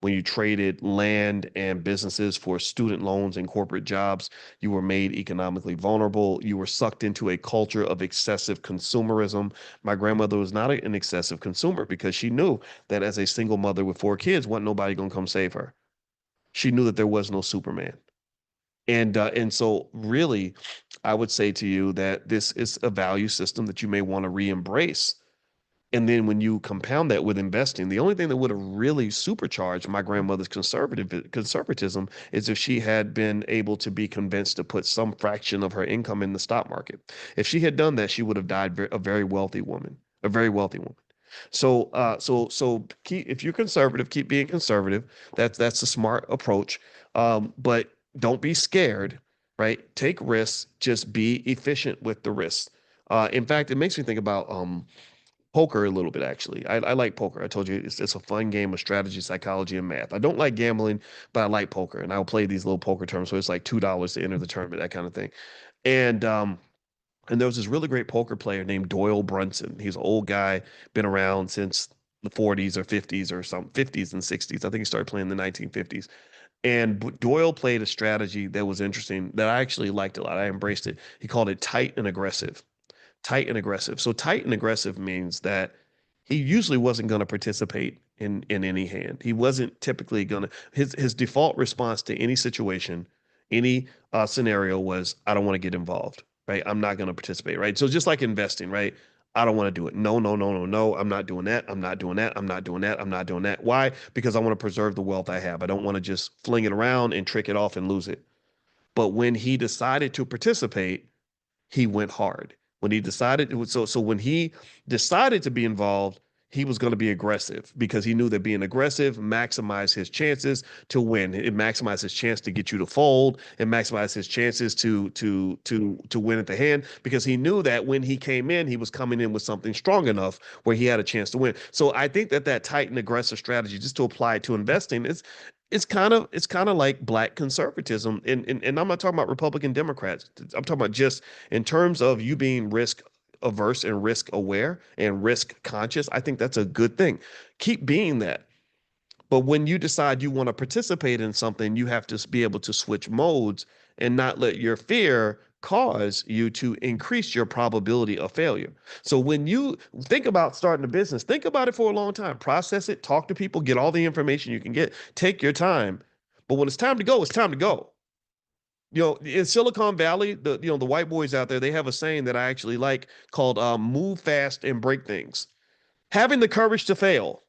when you traded land and businesses for student loans and corporate jobs. You were made economically vulnerable. You were sucked into a culture of excessive consumerism. My grandmother was not an excessive consumer because she knew that as a single mother with four kids, wasn't nobody gonna come save her. She knew that there was no Superman. And so really, I would say to you that this is a value system that you may want to re-embrace. And then when you compound that with investing, the only thing that would have really supercharged my grandmother's conservatism is if she had been able to be convinced to put some fraction of her income in the stock market. If she had done that, she would have died a very wealthy woman, a very wealthy woman. So if you're conservative, keep being conservative. That's a smart approach. But don't be scared, right? Take risks. Just be efficient with the risks. In fact, it makes me think about poker a little bit, actually. I like poker. I told you it's a fun game of strategy, psychology, and math. I don't like gambling, but I like poker, and I'll play these little poker tournaments. So it's like $2 to enter the tournament, that kind of thing. And and there was this really great poker player named Doyle Brunson. He's an old guy, been around since the 40s or 50s or some 50s and 60s. I think he started playing in the 1950s. And Doyle played a strategy that was interesting that I actually liked a lot. I embraced it. He called it tight and aggressive. Tight and aggressive. So tight and aggressive means that he usually wasn't going to participate in any hand. He wasn't typically going to his default response to any situation, any scenario was I don't want to get involved, right? I'm not going to participate, right? So just like investing, right? I don't want to do it. No, no, no, no, no. I'm not doing that. I'm not doing that. I'm not doing that. I'm not doing that. Why? Because I want to preserve the wealth I have. I don't want to just fling it around and trick it off and lose it. But when he decided to participate, he went hard. When he decided, so when he decided to be involved, he was going to be aggressive because he knew that being aggressive maximized his chances to win. It maximized his chance to get you to fold. It maximized his chances to win at the hand because he knew that when he came in, he was coming in with something strong enough where he had a chance to win. So I think that tight and aggressive strategy, just to apply it to investing, is it's kind of like black conservatism. And I'm not talking about Republican Democrats. I'm talking about just in terms of you being risk averse and risk aware and risk conscious. I think that's a good thing. Keep being that. But when you decide you want to participate in something, you have to be able to switch modes and not let your fear cause you to increase your probability of failure. So when you think about starting a business, think about it for a long time, process it, talk to people, get all the information you can get, take your time. But when it's time to go, it's time to go. In Silicon Valley, the white boys out there, they have a saying that I actually like called move fast and break things. Having the courage to fail.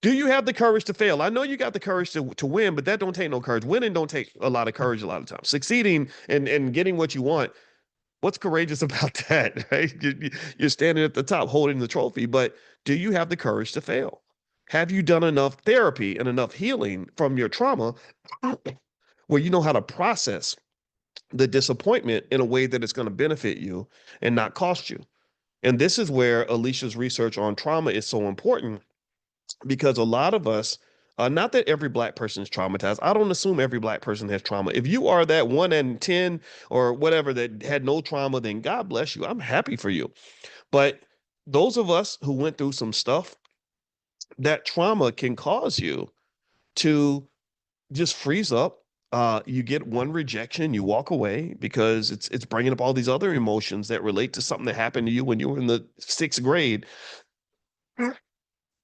Do you have the courage to fail? I know you got the courage to win, but that don't take no courage. Winning don't take a lot of courage a lot of times. Succeeding and getting what you want, what's courageous about that, right? You're standing at the top holding the trophy, but do you have the courage to fail? Have you done enough therapy and enough healing from your trauma where you know how to process the disappointment in a way that it's going to benefit you and not cost you? And this is where Alicia's research on trauma is so important because a lot of us, not that every black person is traumatized. I don't assume every black person has trauma. If you are that 1 in 10 or whatever that had no trauma, then God bless you. I'm happy for you. But those of us who went through some stuff, that trauma can cause you to just freeze up. You get one rejection, you walk away because it's bringing up all these other emotions that relate to something that happened to you when you were in the sixth grade,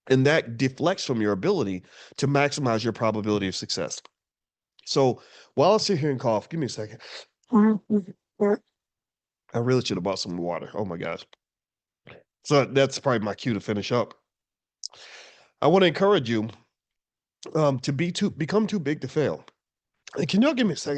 and that deflects from your ability to maximize your probability of success. So while I sit here and cough, give me a second. I really should have bought some water. Oh my gosh. So that's probably my cue to finish up. I want to encourage you to become too big to fail. Can y'all give me a second?